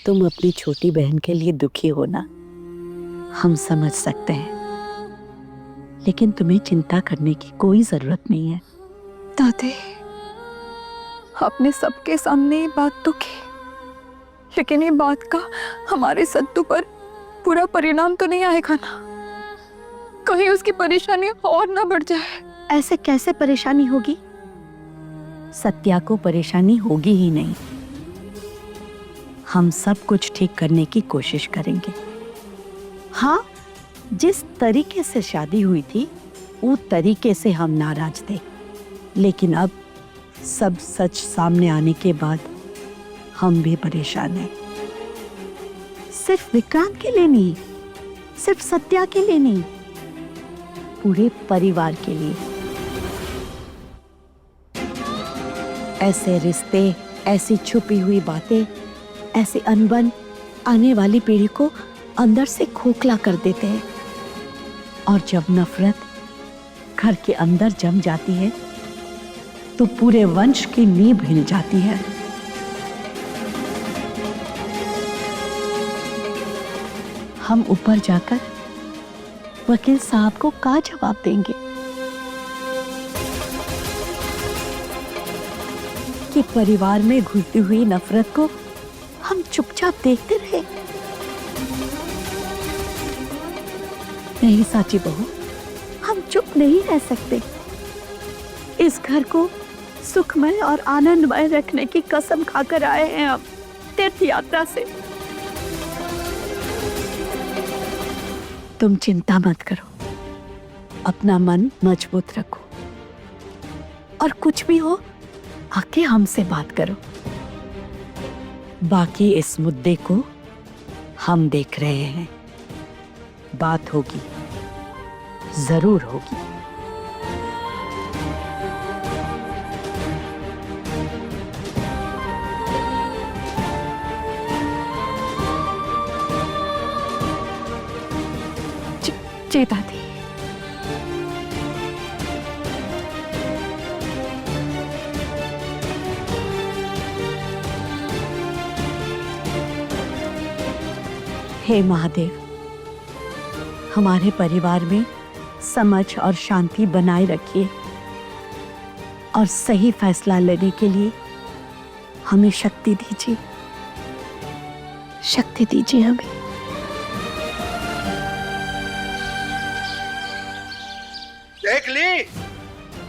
तुम अपनी छोटी बहन के लिए दुखी हो ना, हम समझ सकते हैं, लेकिन तुम्हें चिंता करने की कोई जरूरत नहीं है। दादी, आपने सबके सामने ये बात तो की, लेकिन ये बात का हमारे सत्तू पर बुरा परिणाम तो नहीं आएगा ना? कहीं उसकी परेशानी और ना बढ़ जाए। ऐसे कैसे परेशानी होगी? सत्या को परेशानी होगी ही नहीं। हम सब कुछ ठीक करने की कोशिश करेंगे। हाँ, जिस तरीके से शादी हुई थी वो तरीके से हम नाराज थे, लेकिन अब सब सच सामने आने के बाद हम भी परेशान हैं। सिर्फ विक्रांत के लिए नहीं, सिर्फ सत्या के लिए नहीं, पूरे परिवार के लिए। ऐसे रिश्ते, ऐसी छुपी हुई बातें, ऐसे अनबन आने वाली पीढ़ी को अंदर से खोखला कर देते हैं। और जब नफरत घर के अंदर जम जाती है तो पूरे वंश की नींव हिल जाती है। हम ऊपर जाकर वकील साहब को क्या जवाब देंगे कि परिवार में घुलती हुई नफरत को हम चुपचाप देखते रहे? नहीं साची बहू, हम चुप नहीं रह सकते। इस घर को सुखमय और आनंदमय रखने की कसम खाकर आए हैं हम तीर्थ यात्रा से। तुम चिंता मत करो, अपना मन मजबूत रखो, और कुछ भी हो आके हमसे बात करो। बाकी इस मुद्दे को हम देख रहे हैं। बात होगी, जरूर होगी। जी दादी। हे महादेव, हमारे परिवार में समझ और शांति बनाए रखिए, और सही फैसला लेने के लिए हमें शक्ति दीजिए। शक्ति दीजिए हमें।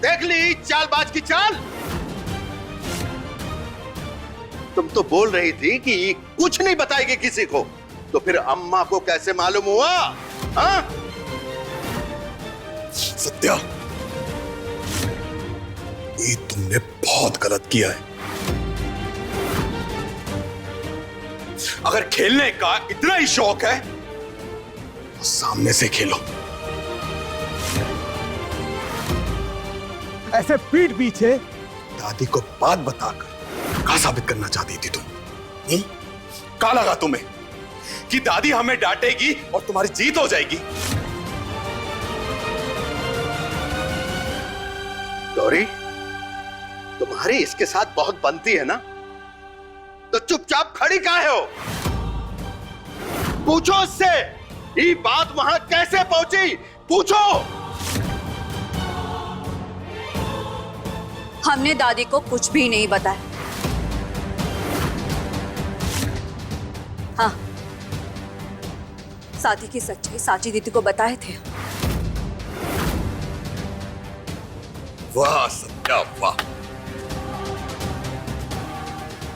देख ली चालबाज की चाल। तुम तो बोल रही थी कि कुछ नहीं बताएगी किसी को, तो फिर अम्मा को कैसे मालूम हुआ? हाँ? सत्या, ये तुमने बहुत गलत किया है। अगर खेलने का इतना ही शौक है तो सामने से खेलो। ऐसे पीठ पीछे दादी को बात बताकर क्या साबित करना चाहती थी तुम? क्या लगा तुम्हें कि दादी हमें डांटेगी और तुम्हारी जीत हो जाएगी? गौरी, तुम्हारी इसके साथ बहुत बनती है ना, तो चुपचाप खड़ी काहे हो? पूछो उससे, ये बात वहां कैसे पहुंची? पूछो। हमने दादी को कुछ भी नहीं बताया। हाँ, शादी की सच्चाई साची दीदी को बताए थे। वाह सत्या वाह,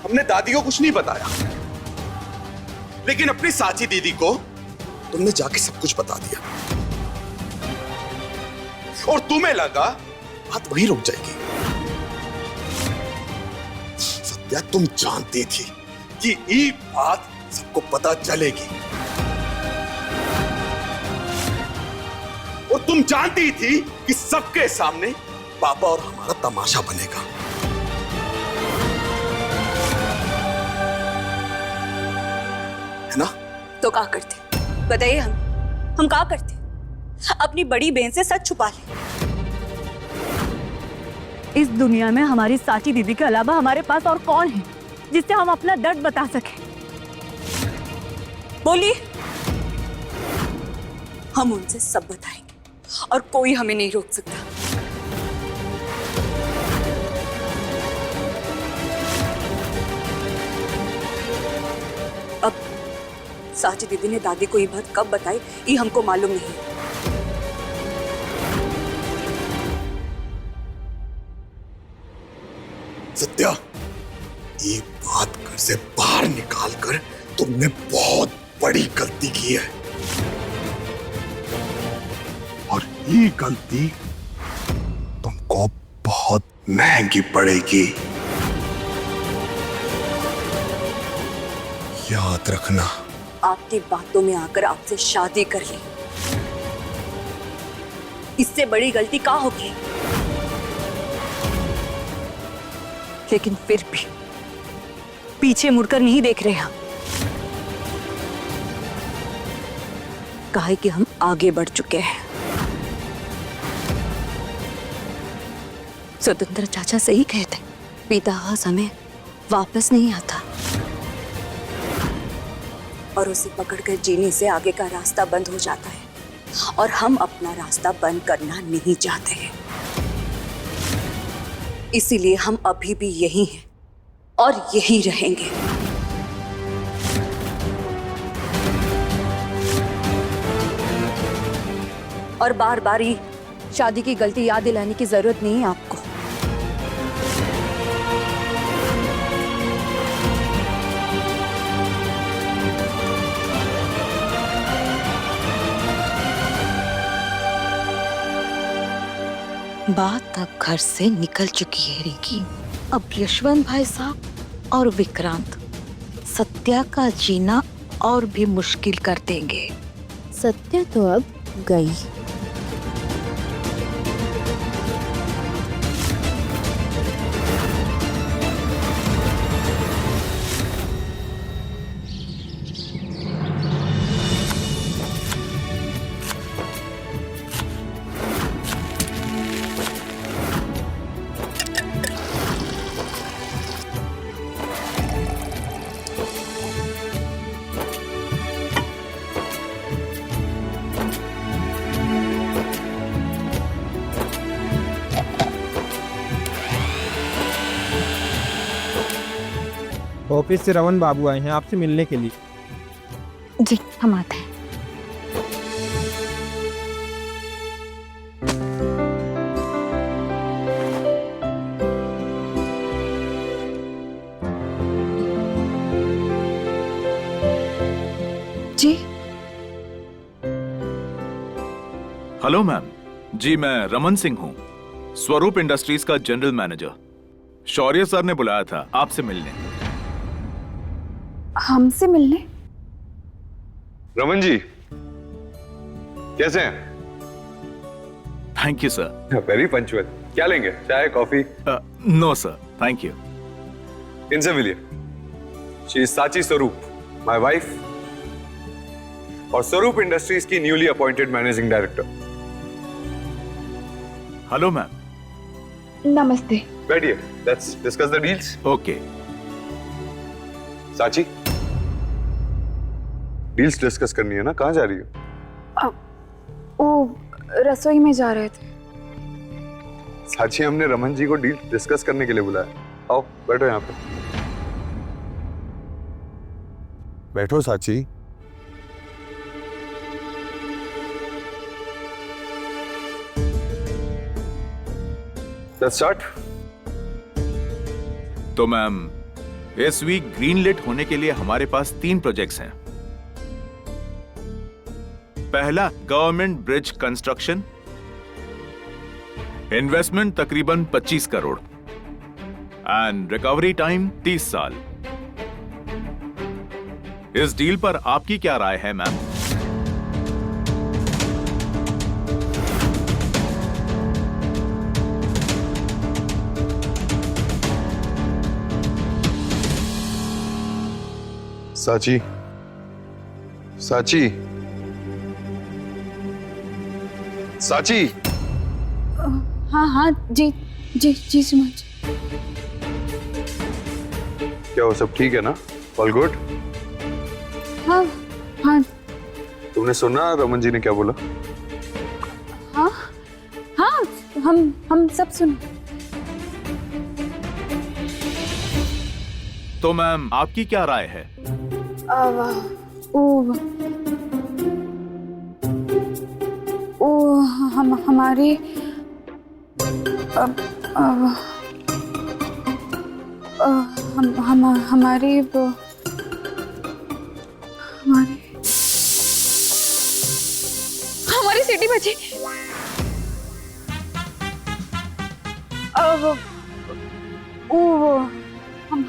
हमने दादी को कुछ नहीं बताया, लेकिन अपनी साची दीदी को तुमने जाके सब कुछ बता दिया, और तुम्हें लगा बात वहीं रुक जाएगी। सत्या, तुम जानती थी कि ये बात सबको पता चलेगी, और तुम जानती थी कि सबके सामने पापा और हमारा तमाशा बनेगा। है ना? तो क्या करते बताइए? हम क्या करते? अपनी बड़ी बहन से सच छुपा ले। इस दुनिया में हमारी साची दीदी के अलावा हमारे पास और कौन है जिससे हम अपना दर्द बता सकें? बोलिए। हम उनसे सब बताएंगे और कोई हमें नहीं रोक सकता। अब साची दीदी ने दादी को ये बात कब बताई, ये हमको मालूम नहीं। सत्या, ये बात घर से बाहर निकाल कर तुमने बहुत बड़ी गलती की है, और ये गलती तुमको बहुत महंगी पड़ेगी। याद रखना। आपकी बातों में आकर आपसे शादी कर ली, इससे बड़ी गलती क्या होगी? लेकिन फिर भी पीछे मुड़कर नहीं देख रहे हम, काहे कि हम आगे बढ़ चुके हैं। स्वतंत्र चाचा सही कहते, पिता समय वापस नहीं आता और उसे पकड़कर जीने से आगे का रास्ता बंद हो जाता है, और हम अपना रास्ता बंद करना नहीं चाहते हैं। इसीलिए हम अभी भी यही हैं और यही रहेंगे। और बार बार ही शादी की गलती याद दिलाने की जरूरत नहीं है आपको। बात अब घर से निकल चुकी है रिकी। अब यशवंत भाई साहब और विक्रांत सत्या का जीना और भी मुश्किल कर देंगे। सत्या तो अब गई। ऑफिस से रमन बाबू आए हैं आपसे मिलने के लिए। जी हम आते हैं। जी हेलो मैम। जी मैं रमन सिंह हूँ, स्वरूप इंडस्ट्रीज का जनरल मैनेजर। शौर्य सर ने बुलाया था आपसे मिलने। हमसे मिलने? रमन जी कैसे हैं? Thank you sir. Very punctual. क्या लेंगे, चाय coffee? No sir thank you. इनसे मिलिए। शी इज साची स्वरूप, माय वाइफ, और स्वरूप इंडस्ट्रीज की newly appointed managing director. Hello ma'am. नमस्ते। बैठिए, let's discuss the deals. Okay. साची, डील्स डिस्कस करनी है ना? कहाँ जा रही हो? वो रसोई में जा रहे थे। साची, हमने रमन जी को डील डिस्कस करने के लिए बुलाया। आओ बैठो यहाँ पे। बैठो साची। Let's start. तो मैम इस वीक ग्रीनलिट होने के लिए हमारे पास 3 प्रोजेक्ट्स हैं। पहला गवर्नमेंट ब्रिज कंस्ट्रक्शन, इन्वेस्टमेंट तकरीबन 25 करोड़ एंड रिकवरी टाइम 30 साल। इस डील पर आपकी क्या राय है मैम? साची, साची, साची। हाँ हाँ जी जी जी सुमन। क्या वो सब ठीक है ना? All good? हाँ हाँ तुमने सुना रमन जी ने क्या बोला? हाँ हाँ हम सब सुन। तो मैम आपकी क्या राय है? हमारे हमारे हमारी सीटी बची।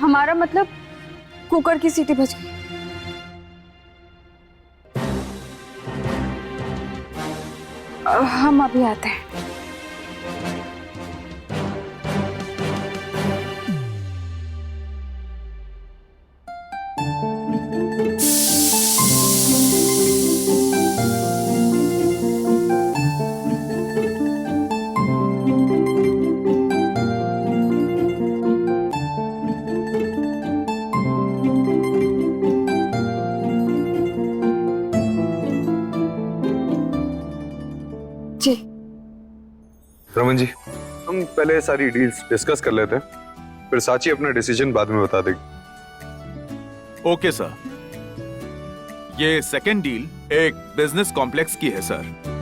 हमारा मतलब कुकर की सीटी बच गई। हम अभी आते हैं। जी रमन जी, हम पहले सारी डील्स डिस्कस कर लेते हैं, फिर साची अपना डिसीजन बाद में बता देगी। Okay sir. ये सेकेंड डील एक बिजनेस कॉम्प्लेक्स की है सर।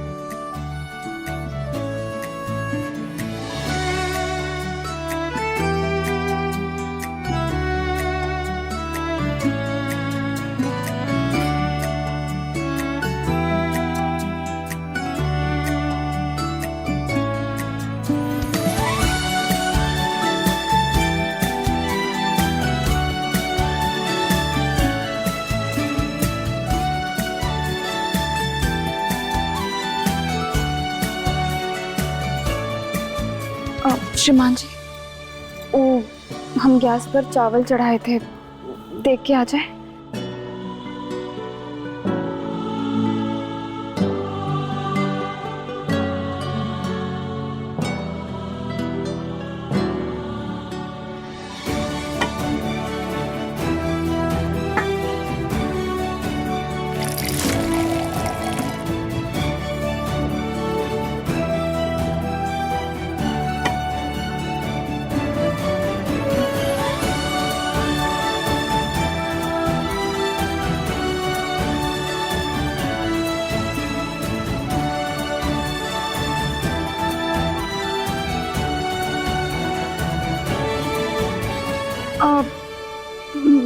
श्रीमान जी, हम गैस पर चावल चढ़ाए थे, देख के आ जाए।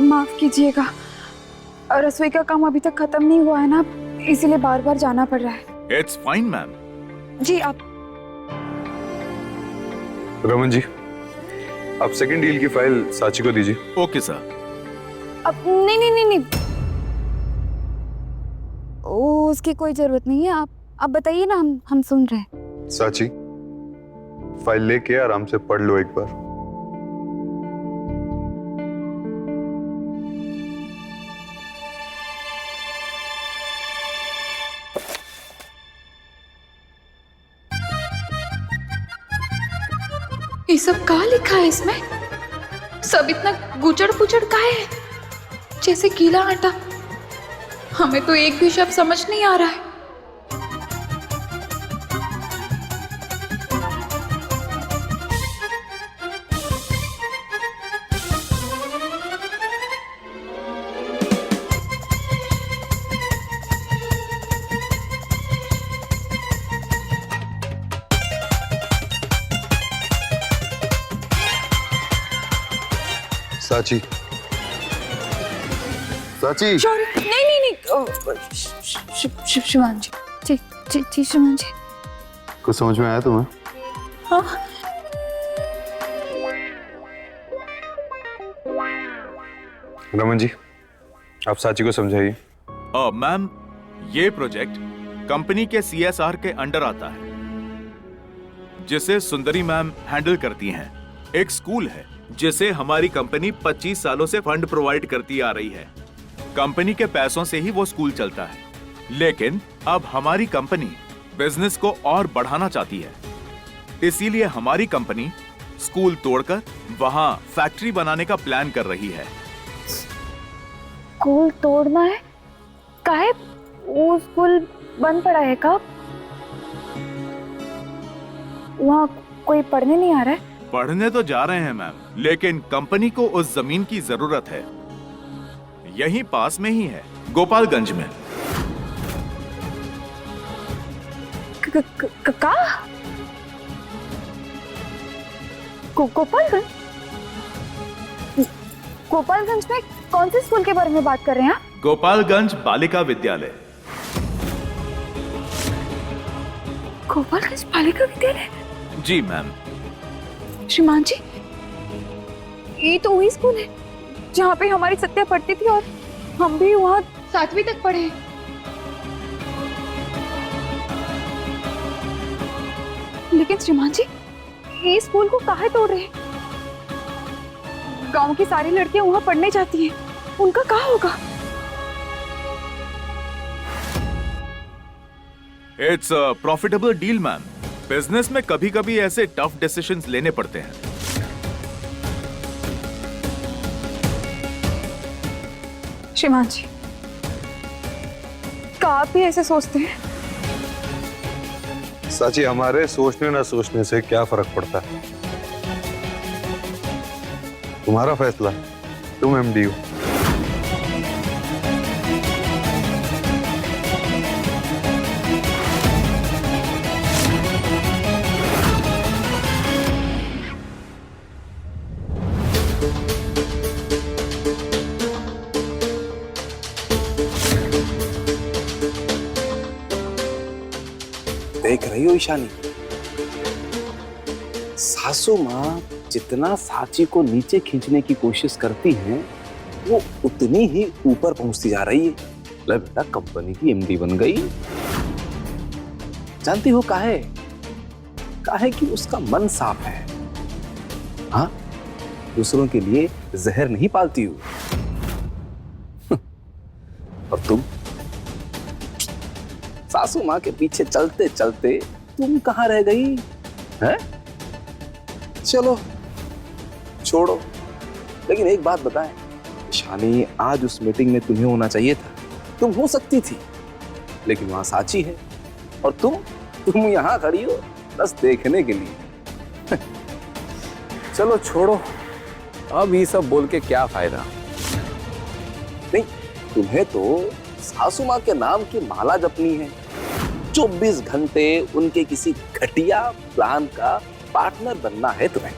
माफ कीजिएगा, रसोई का काम अभी तक खत्म नहीं हुआ है ना, इसीलिए बार बार जाना पड़ रहा है। It's fine ma'am. जी आप रमन जी, आप सेकंड डील की फाइल साची को दीजिए। Okay sir. अब नहीं, उसकी कोई जरूरत नहीं है, आप बताइए ना, हम सुन रहे हैं। साची, फाइल लेके आराम से पढ़ लो एक बार। ये सब कहाँ लिखा है इसमें? सब इतना गुचड़ पुचड़ काहे है, जैसे गीला आटा। हमें तो एक भी शब्द समझ नहीं आ रहा है। साची, साची। नहीं, शिवान जी, जी शिवान जी। कुछ समझ में आया तुम्हें? हाँ। रमन जी, आप साची को समझाइए। मैम, ये प्रोजेक्ट कंपनी के CSR के अंडर आता है, जिसे सुंदरी मैम हैंडल करती हैं। एक स्कूल है जिसे हमारी कंपनी 25 सालों से फंड प्रोवाइड करती आ रही है। कंपनी के पैसों से ही वो स्कूल चलता है, लेकिन अब हमारी कंपनी बिजनेस को और बढ़ाना चाहती है, इसीलिए हमारी कंपनी स्कूल तोड़कर वहां फैक्ट्री बनाने का प्लान कर रही है। स्कूल तोड़ना है? काहे वो स्कूल बंद पड़ा है कब? वहाँ कोई पढ़ने नहीं आ रहा है? पढ़ने तो जा रहे हैं मैम, लेकिन कंपनी को उस जमीन की जरूरत है। यहीं पास में ही है, गोपालगंज में। गोपालगंज? गोपालगंज में कौन से स्कूल के बारे में बात कर रहे हैं आप? गोपालगंज बालिका विद्यालय। गोपालगंज बालिका विद्यालय? जी मैम। श्रीमान जी, ये तो वही स्कूल है जहाँ पे हमारी सत्या पढ़ती थी और हम भी वहाँ 7वीं तक पढ़े हैं। लेकिन श्रीमान जी, ये स्कूल को काहे तोड़ रहे हैं? गांव की सारी लड़कियां वहाँ पढ़ने जाती हैं, उनका क्या होगा? It's a profitable deal ma'am. Business में कभी कभी ऐसे टफ डिसीजंस लेने पड़ते हैं। श्रीमान जी, क्या आप भी ऐसे सोचते हैं? साची, हमारे सोचने ना सोचने से क्या फर्क पड़ता है? तुम्हारा फैसला, तुम एमडी हो। देख रही हो ईशानी, सासू माँ जितना साची को नीचे खींचने की कोशिश करती हैं, वो उतनी ही ऊपर पहुंचती जा रही है। लगता कंपनी की एमडी बन गई। जानती हो काहे? काहे कि उसका मन साफ है। हाँ, दूसरों के लिए जहर नहीं पालती हो। और तुम सासू माँ के पीछे चलते चलते तुम कहाँ रह गई हैं? चलो छोड़ो, लेकिन एक बात बताएं ईशानी, आज उस मीटिंग में तुम्हें होना चाहिए था। तुम हो सकती थी, लेकिन वहां साची है और तुम यहाँ खड़ी हो बस देखने के लिए। चलो छोड़ो, अब ये सब बोल के क्या फायदा? नहीं, तुम्हें तो सासू माँ के नाम की माला जपनी है। 24 घंटे उनके किसी घटिया प्लान का पार्टनर बनना है तुम्हें।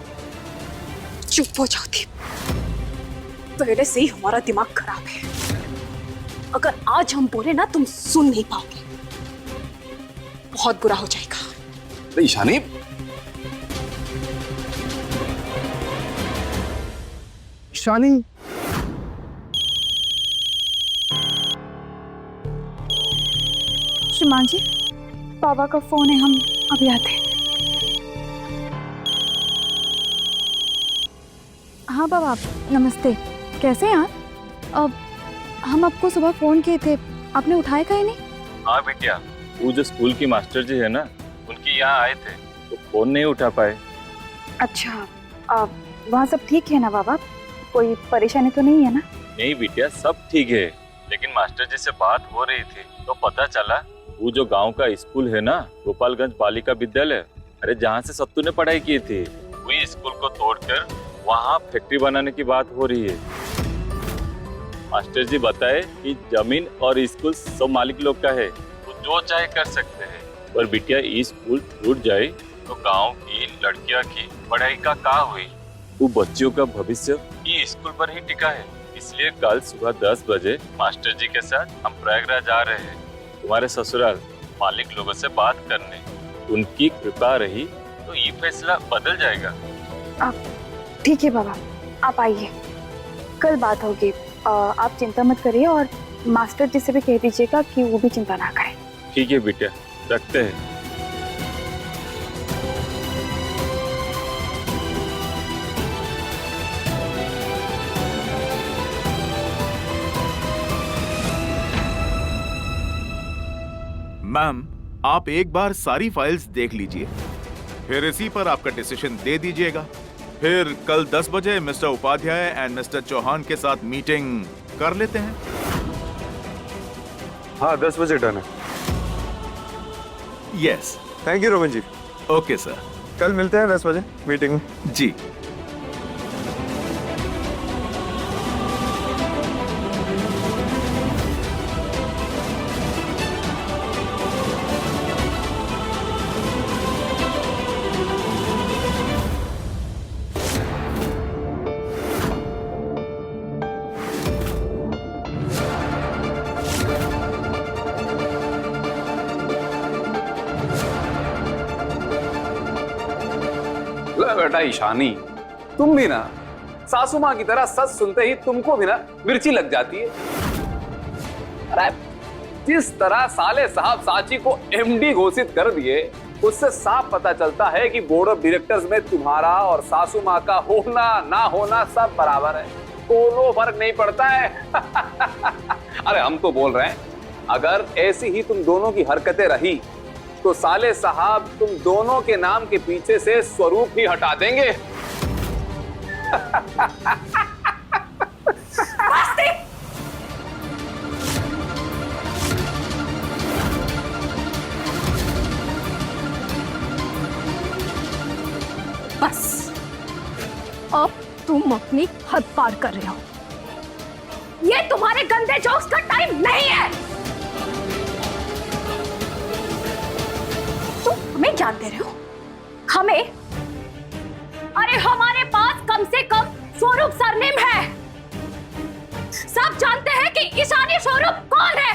चुप हो जाओ दीप, पहले से ही हमारा दिमाग खराब है। अगर आज हम बोले ना, तुम सुन नहीं पाओगे, बहुत बुरा हो जाएगा। ईशानी, ईशानी, श्रीमान जी, बाबा का फोन है, हम अभी आते हैं। हाँ बाबा, नमस्ते, कैसे हैं आप? अब हम आपको सुबह फोन किए थे, आपने उठाया कहीं नहीं? हाँ बिटिया, वो जो स्कूल की मास्टर जी है ना, उनकी यहाँ आए थे तो फोन नहीं उठा पाए। अच्छा, अब वहाँ सब ठीक है ना बाबा? कोई परेशानी तो नहीं है ना? नहीं बिटिया, सब ठीक है, लेकिन मास्टर जी से बात हो रही थी तो पता चला वो जो गांव का स्कूल है ना, गोपालगंज बालिका विद्यालय, अरे जहाँ से सत्तू ने पढ़ाई की थी, वही स्कूल को तोड़कर वहाँ फैक्ट्री बनाने की बात हो रही है। मास्टर जी बताए कि जमीन और स्कूल सब मालिक लोग का है, वो जो चाहे कर सकते हैं। पर बिटिया, ये स्कूल टूट जाए तो गांव की लड़कियां की पढ़ाई का क्या हुई? वो बच्चियों का भविष्य ये स्कूल पर ही टिका है। इसलिए कल सुबह 10 बजे मास्टर जी के साथ हम प्रयागराज आ रहे हैं तुम्हारे ससुराल मालिक लोगों से बात करने। उनकी कृपा रही तो ये फैसला बदल जाएगा। ठीक है बाबा, आप आइए, कल बात होगी। आप चिंता मत करिए और मास्टर जी से भी कह दीजिएगा कि वो भी चिंता ना करें। ठीक है बेटा, रखते हैं। मैम, आप एक बार सारी फाइल्स देख लीजिए, फिर इसी पर आपका डिसीजन दे दीजिएगा। फिर कल 10 बजे mister Upadhyay and mister Chauhan के साथ मीटिंग कर लेते हैं। हाँ 10 बजे डन है। Yes. Thank you Rohan ji. Okay sir. कल मिलते हैं 10 बजे मीटिंग में। जी। बेटा ईशानी, तुम भी ना सासू माँ की तरह सच सुनते ही तुमको भी ना मिर्ची लग जाती है। अरे जिस तरह साले साहब साची को एमडी घोषित कर दिए, उससे साफ पता चलता है कि बोर्ड ऑफ डायरेक्टर्स में तुम्हारा और सासू माँ का होना ना होना सब बराबर है, कोनो फर्क नहीं पड़ता है। अरे हम तो बोल रहे हैं, अगर ऐसी ही तुम दोनों की हरकतें रही तो साले साहब तुम दोनों के नाम के पीछे से स्वरूप ही हटा देंगे। बस अब तुम अपनी हद पार कर रहे हो। ये तुम्हारे गंदे जोक्स का टाइम नहीं है। तुम हमें ज्ञान दे रहे हो, हमें? अरे हमारे पास कम से कम स्वरूप सरनेम है। सब जानते हैं कि ईशानी स्वरूप कौन है।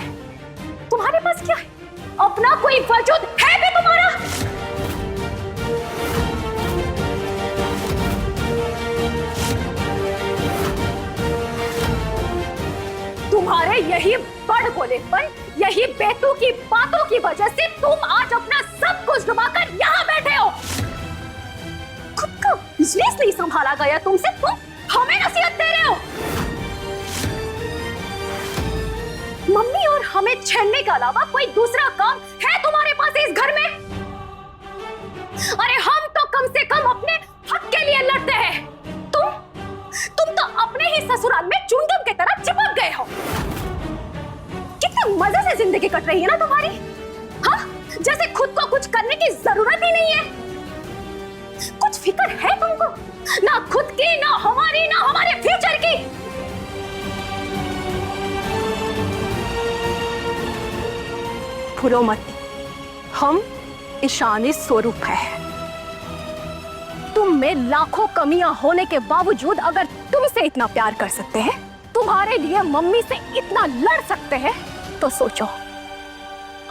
तुम्हारे पास क्या है? अपना कोई वजूद है भी तुम्हारा? तुम्हारे यही बड़ बोलेपन, यही बेतुकी बातों की वजह से तुम आज अपना सब कुछ डुबाकर यहाँ बैठे हो। खुद का बिजनेस नहीं संभाला गया तुमसे, तुम हमें नसीहत दे रहे हो। मम्मी और हमें छेड़ने के अलावा कोई दूसरा काम है तुम्हारे पास इस घर में? अरे हम तो कम से कम अपने हक के लिए लड़ते हैं। तुम तो अपने ही ससुराल में चुनगम की तरह चिपक गए हो। कितने मजे से जिंदगी कट रही है ना तुम्हारी, हाँ? जैसे खुद को कुछ करने की जरूरत ही नहीं है। कुछ फिक्र है तुमको? ना खुद की, ना हमारी, ना हमारे फ्यूचर की। भूलो मत, हम ईशानी स्वरूप है। तुम में लाखों कमियां होने के बावजूद अगर तुमसे इतना प्यार कर सकते हैं, तुम्हारे लिए मम्मी से इतना लड़ सकते हैं, तो सोचो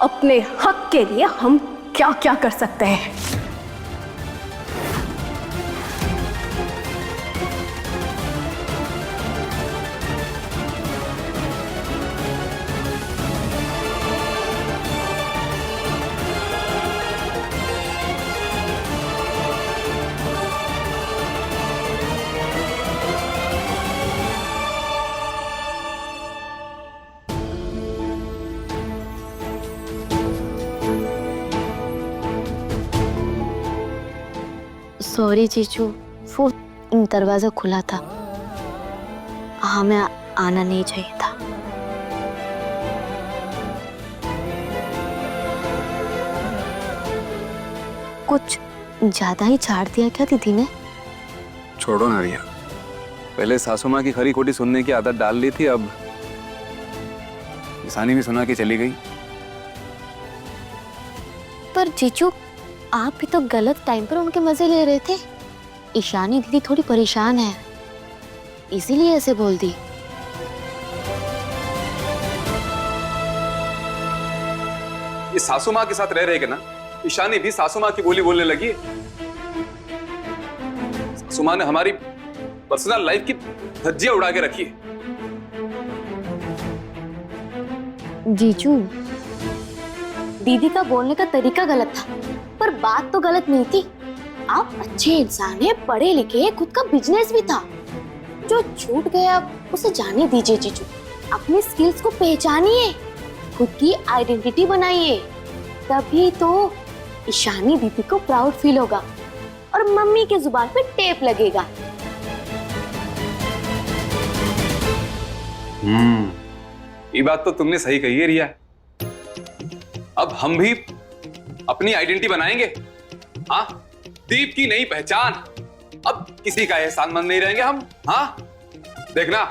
अपने हक के लिए हम क्या क्या कर सकते हैं। सॉरी जीजू, वो दरवाजा खुला था, हमें आना नहीं चाहिए था। कुछ ज्यादा ही झाड़ दिया क्या दीदी ने? छोड़ो ना रिया, पहले सासू माँ की खरी खोटी सुनने की आदत डाल ली थी, अब ईशानी भी सुना के चली गई। पर जीजू, आप भी तो गलत टाइम पर उनके मजे ले रहे थे। ईशानी दीदी थोड़ी परेशान है, इसीलिए ऐसे बोल दी। ये सासू माँ के साथ रह रहे ना, ईशानी भी सासू माँ की बोली बोलने लगी। सासू माँ ने हमारी पर्सनल लाइफ की धज्जियां उड़ा के रखी है। जीजू, दीदी का बोलने का तरीका गलत था, पर बात तो गलत नहीं थी। आप अच्छे इंसान हैं, पढ़े लिखे, खुद का बिजनेस भी था। जो छूट गया उसे जाने दीजिए जीजू। अपने स्किल्स को पहचानिए, खुद की आइडेंटिटी बनाइए, तभी तो ईशानी दीदी को प्राउड फील होगा और मम्मी के जुबान पे टेप लगेगा। ये बात तो तुमने सही कही है रिया। अब हम भी अपनी आइडेंटिटी बनाएंगे। हाँ, दीप की नई पहचान। अब किसी का एहसानमंद नहीं रहेंगे हम। हाँ, देखना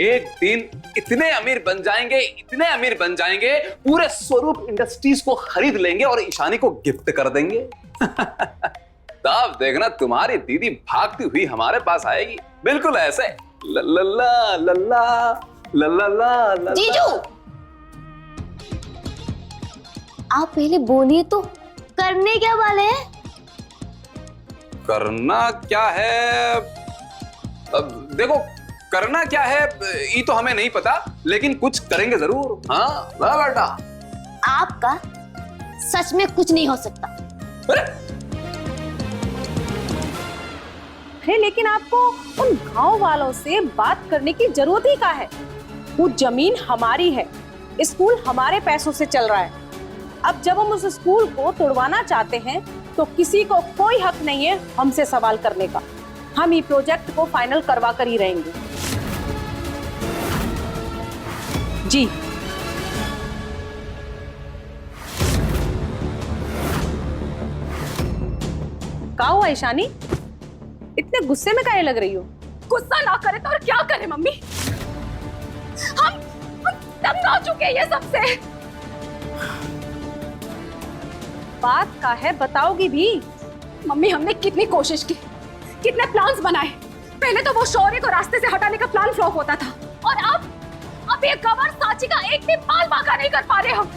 एक दिन इतने अमीर बन जाएंगे, इतने अमीर बन जाएंगे, पूरे स्वरूप इंडस्ट्रीज को खरीद लेंगे और ईशानी को गिफ्ट कर देंगे। तब देखना तुम्हारी दीदी भागती हुई हमारे पास आएगी, बिल्कुल ऐसे लल्ला लल्ला लल्ला लल्ला। जीजू, आप पहले बोलिए तो, करने क्या वाले हैं? करना क्या है? अब देखो, करना क्या है ये तो हमें नहीं पता, लेकिन कुछ करेंगे जरूर। हाँ बेटा। आपका सच में कुछ नहीं हो सकता। अरे लेकिन आपको उन गांव वालों से बात करने की जरूरत ही क्या है? वो जमीन हमारी है, स्कूल हमारे पैसों से चल रहा है। अब जब हम उस स्कूल को तोड़वाना चाहते हैं तो किसी को कोई हक नहीं है हमसे सवाल करने का। हम ये प्रोजेक्ट को फाइनल करवा कर ही रहेंगे। जी क्या हुआ ईशानी, इतने गुस्से में काहे लग रही हो? गुस्सा ना करे तो और क्या करे मम्मी, हम तंग आ चुके हैं ये सबसे। बात का है बताओगी भी? मम्मी हमने कितनी कोशिश की, कितने प्लान्स बनाए। पहले तो वो शौर्य को रास्ते से हटाने का प्लान फ्लॉप होता था, और अब ये गवर साची का एक भी बाल बांका नहीं कर पा रहे हम।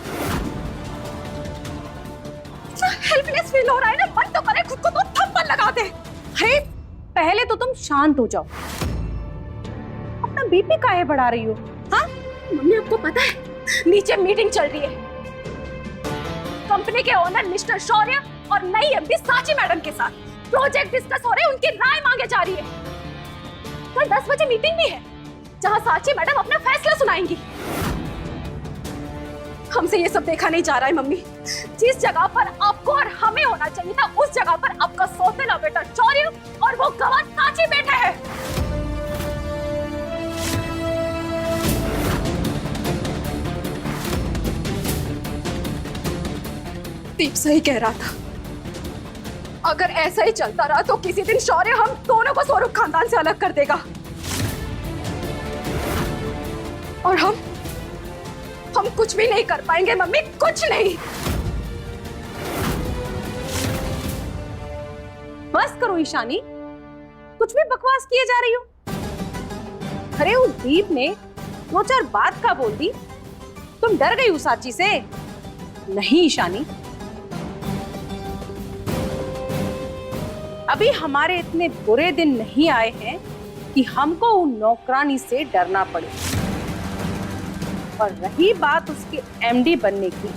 हेल्पलेस फील हो रहा है ना, मन तो करे खुद को तो थप्पड़ लगा दे। अरे पहले तो तुम शांत हो जाओ, अपना बीपी काहे बढ़ा रही हो? हाँ मम्मी, आपको पता है नीचे मीटिंग चल रही है कंपनी के ओनर मिस्टर शौर्य और नई एमडी साची मैडम के साथ। प्रोजेक्ट डिस्कस हो रहे, उनकी राय मांगे जा रही है। कल 10 बजे मीटिंग भी है जहां साची मैडम अपना फैसला सुनाएंगी। हमसे ये सब देखा नहीं जा रहा है मम्मी। जिस जगह पर आपको और हमें होना चाहिए था, उस जगह पर आपका सौतेला बेटा शौर्य और वो गवार साची बैठे हैं। दीप सही कह रहा था, अगर ऐसा ही चलता रहा तो किसी दिन शौर्य हम दोनों को स्वरूप खानदान से अलग कर देगा, और हम कुछ भी नहीं कर पाएंगे मम्मी, कुछ नहीं। बस करो ईशानी, कुछ भी बकवास किए जा रही हो। अरे उस दीप ने 2-4 बात का बोल दी, तुम डर गई उस साची से? नहीं ईशानी, अभी हमारे इतने बुरे दिन नहीं आए हैं कि हमको उन नौकरानी से डरना पड़े। और रही बात उसके एमडी बनने की,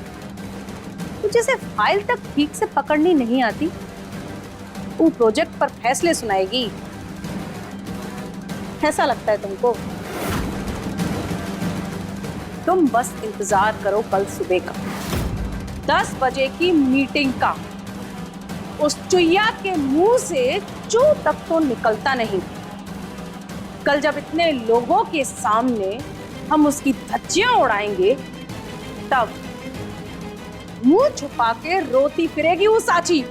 तो जैसे फाइल तक ठीक से पकड़नी नहीं आती, वो प्रोजेक्ट पर फैसले सुनाएगी, ऐसा लगता है तुमको? तुम बस इंतजार करो कल सुबह का 10 बजे की मीटिंग का। उस चुईया के मुंह से चू तक तो निकलता नहीं। कल जब इतने लोगों के सामने हम उसकी धज्जियां उड़ाएंगे, तब मुंह छुपा के रोती फिरेगी वो साची।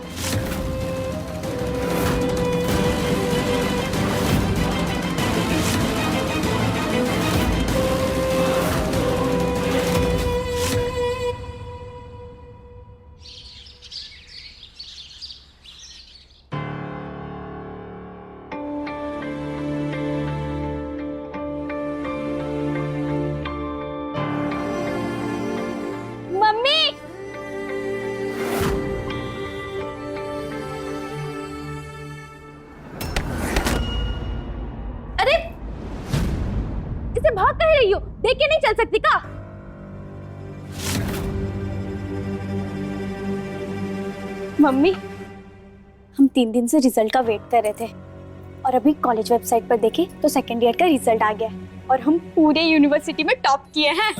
भाग कह रही हो, देख के नहीं चल सकती का? मम्मी, हम 3 दिन से रिजल्ट का वेट कर रहे थे, और अभी कॉलेज वेबसाइट पर देखे तो सेकेंड ईयर का रिजल्ट आ गया, और हम पूरे यूनिवर्सिटी में टॉप किए हैं।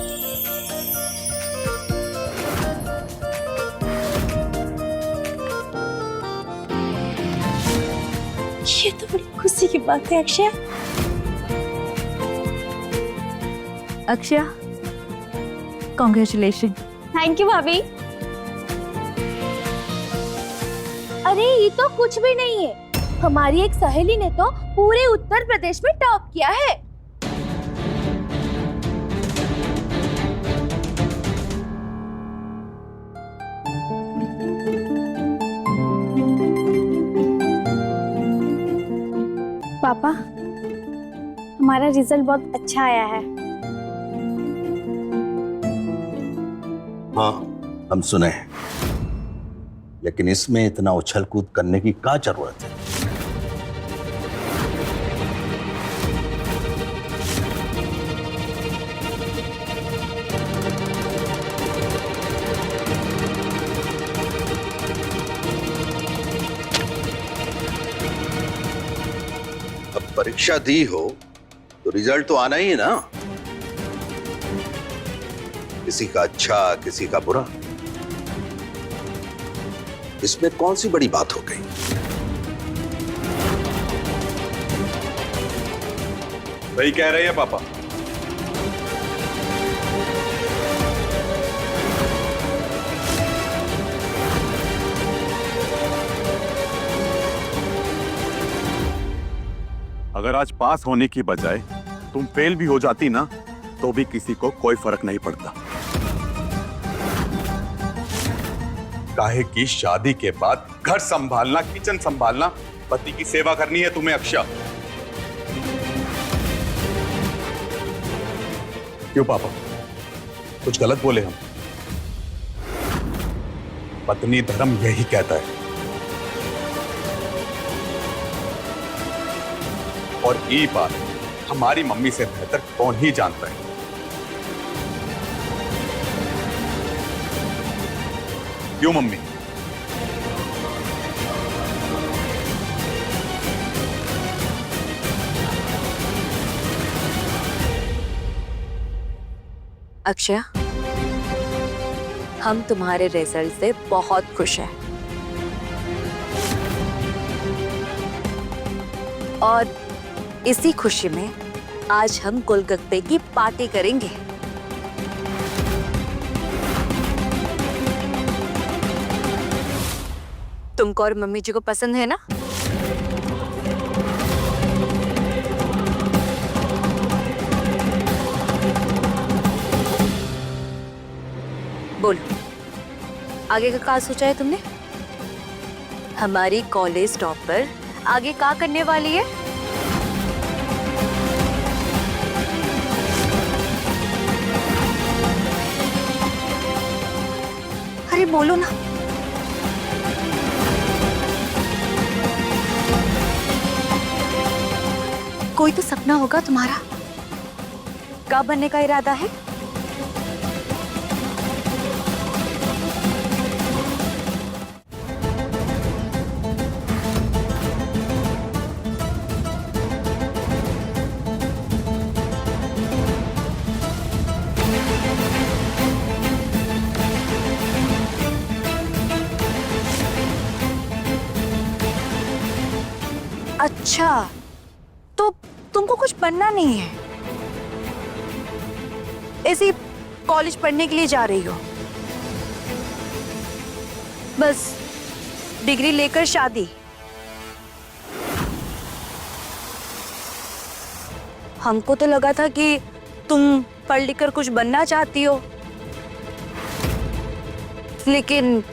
ये तो बड़ी खुशी की बात है Akshay. Akshay, congratulation. Thank you भाभी। अरे ये तो कुछ भी नहीं है। हमारी एक सहेली ने तो पूरे उत्तर प्रदेश में टॉप किया है। पापा, हमारा रिजल्ट बहुत अच्छा आया है। हाँ, हम सुने हैं, लेकिन इसमें इतना उछल कूद करने की क्या जरूरत है? अब परीक्षा दी हो तो रिजल्ट तो आना ही है ना। किसी का अच्छा, किसी का बुरा, इसमें कौन सी बड़ी बात हो गई? सही कह रहे हैं पापा। अगर आज पास होने की बजाय तुम फेल भी हो जाती ना, तो भी किसी को कोई फर्क नहीं पड़ता। काहे की शादी के बाद घर संभालना, किचन संभालना, पति की सेवा करनी है तुम्हें अक्षय। क्यों पापा, कुछ गलत बोले हम? पत्नी धर्म यही कहता है। और ये बात हमारी मम्मी से बेहतर कौन ही जानता है। क्यों मम्मी? अक्षय, हम तुम्हारे रिजल्ट से बहुत खुश हैं और इसी खुशी में आज हम गोलगप्पे की पार्टी करेंगे। तुमको और मम्मी जी को पसंद है ना? बोलो, आगे का क्या सोचा है तुमने? हमारी कॉलेज टॉपर आगे क्या करने वाली है? अरे बोलो ना। कोई तो सपना होगा तुम्हारा। कब बनने का इरादा है? अच्छा, तो तुमको कुछ बनना नहीं है, ऐसे कॉलेज पढ़ने के लिए जा रही हो, बस डिग्री लेकर शादी। हमको तो लगा था कि तुम पढ़ लिख कर कुछ बनना चाहती हो, लेकिन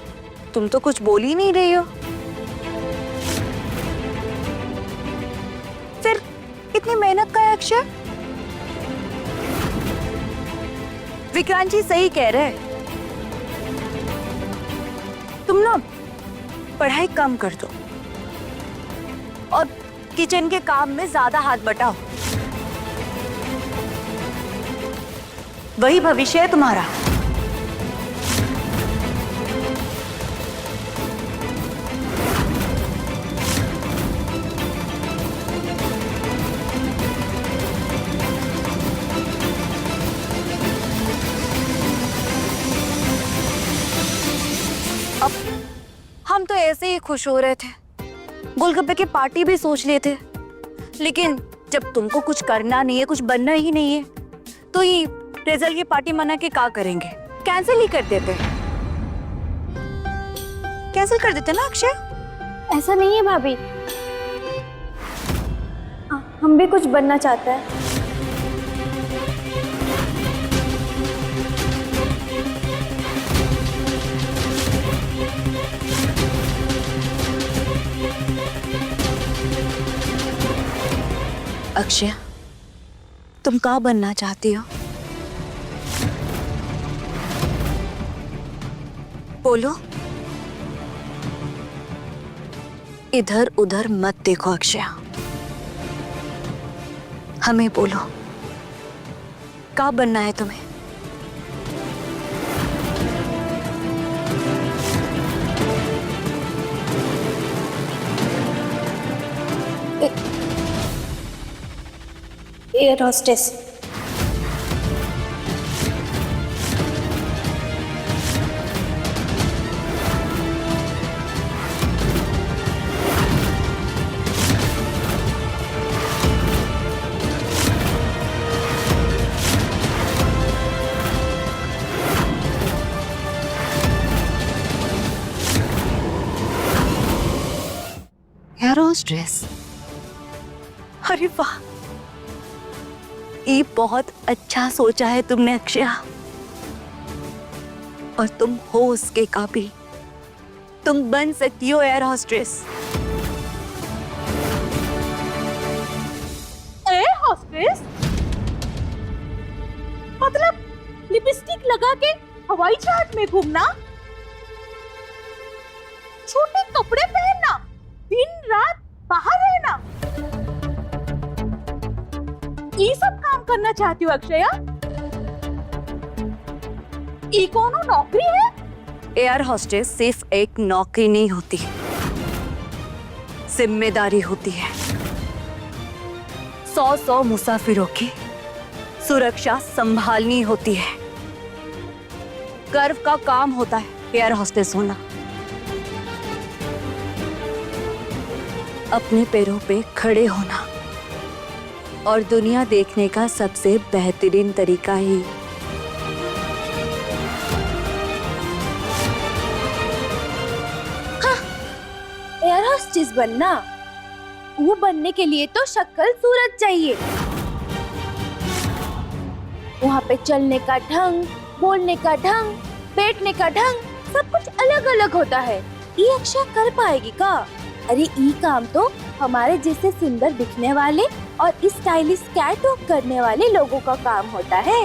तुम तो कुछ बोल ही नहीं रही हो। फिर इतनी मेहनत का है अक्षय? विक्रांत जी सही कह रहे हैं, तुम ना पढ़ाई कम कर दो और किचन के काम में ज्यादा हाथ बटाओ, वही भविष्य है तुम्हारा। अब हम तो ऐसे ही खुश हो रहे थे, गोलगप्पे की पार्टी भी सोच लिए थे, लेकिन जब तुमको कुछ करना नहीं है, कुछ बनना ही नहीं है, तो ये रिजल्ट की पार्टी मना के क्या करेंगे? कैंसिल ही कर देते। कैंसिल कर देते ना अक्षय? ऐसा नहीं है भाभी, हम भी कुछ बनना चाहते हैं। अक्षय, तुम क्या बनना चाहती हो? बोलो। इधर उधर मत देखो अक्षय, हमें बोलो, क्या बनना है तुम्हें? Air hostess. Air hostess? अरे वाह, ये बहुत अच्छा सोचा है तुमने अक्षय, और तुम हो उसके काबिल। तुम बन सकती हो एयर होस्टेस। एयर होस्टेस मतलब लिपस्टिक लगा के हवाई जहाज में घूमना, छोटे कपड़े पहनना, दिन रात बाहर रहना, ये सब काम करना चाहती हो अक्षया? ये कौन नौकरी है? एयर होस्टेस सिर्फ एक नौकरी नहीं होती, जिम्मेदारी होती है। 100 मुसाफिरों की सुरक्षा संभालनी होती है। गर्व का काम होता है एयर होस्टेस होना। अपने पैरों पे खड़े होना और दुनिया देखने का सबसे बेहतरीन तरीका ही। एयर होस्टेस बनना, वो बनने के लिए तो शक्ल सूरत चाहिए। वहाँ पे चलने का ढंग, बोलने का ढंग, बैठने का ढंग, सब कुछ अलग अलग होता है। ये अक्षय कर पाएगी का? अरे ये काम तो हमारे जैसे सुंदर दिखने वाले और स्टाइलिश कैट वॉक करने वाले लोगों का काम होता है।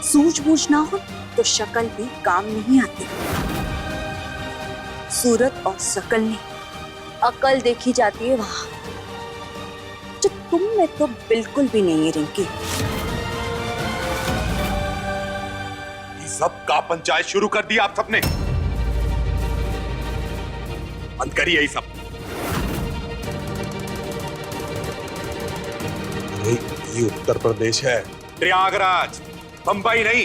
सूझबूझ ना हो तो शक्ल भी काम नहीं आती। सूरत और शक्ल नहीं, अकल देखी जाती है वहाँ, जो तुम में तो बिल्कुल भी नहीं है रिंकी। सब का पंचायत शुरू कर दिया आप सबने। बंद करिए यही सब। ये उत्तर प्रदेश है, प्रयागराज, बंबई नहीं।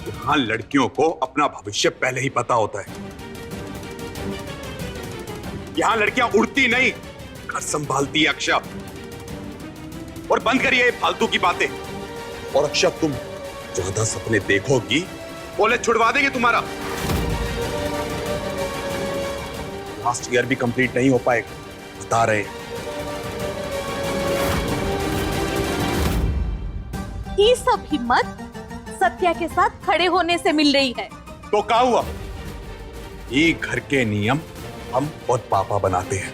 यहां लड़कियों को अपना भविष्य पहले ही पता होता है। यहां लड़कियां उड़ती नहीं, घर संभालती है अक्षय। और बंद करिए फालतू की बातें। और अक्षय, तुम ज्यादा सपने देखोगी, कॉलेज छुड़वा देंगे तुम्हारा। लास्ट ईयर भी कंप्लीट नहीं हो पाएगा, बता रहे हैं। ये सब हिम्मत सत्या के साथ खड़े होने से मिल रही है। तो क्या हुआ? ये घर के नियम हम और पापा बनाते हैं,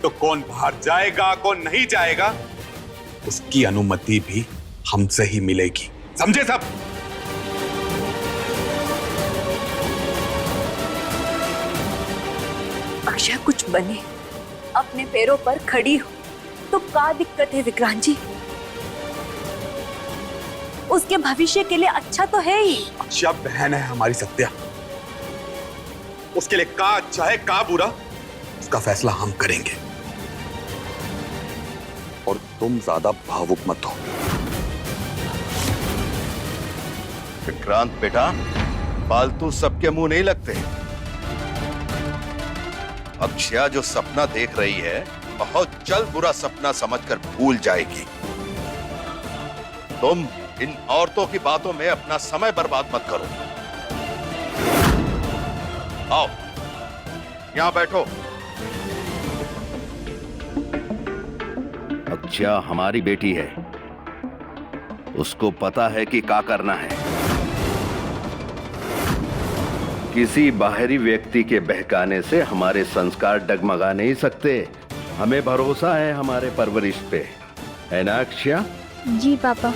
तो कौन बाहर जाएगा कौन नहीं जाएगा उसकी अनुमति भी हमसे ही मिलेगी, समझे सब? अक्षय कुछ बने, अपने पैरों पर खड़ी हो, तो क्या दिक्कत है विक्रांत जी? उसके भविष्य के लिए अच्छा तो है ही। अक्षय बहन है हमारी सत्या, उसके लिए का अच्छा है का बुरा उसका फैसला हम करेंगे। और तुम ज्यादा भावुक मत हो। विक्रांत बेटा, फालतू सबके मुंह नहीं लगते। अक्षया जो सपना देख रही है बहुत जल्द बुरा सपना समझकर भूल जाएगी। तुम इन औरतों की बातों में अपना समय बर्बाद मत करो। आओ यहां बैठो। अक्षया हमारी बेटी है, उसको पता है कि क्या करना है। किसी बाहरी व्यक्ति के बहकाने से हमारे संस्कार डगमगा नहीं सकते। हमें भरोसा है हमारे परवरिश पे, है ना अक्षया? जी पापा।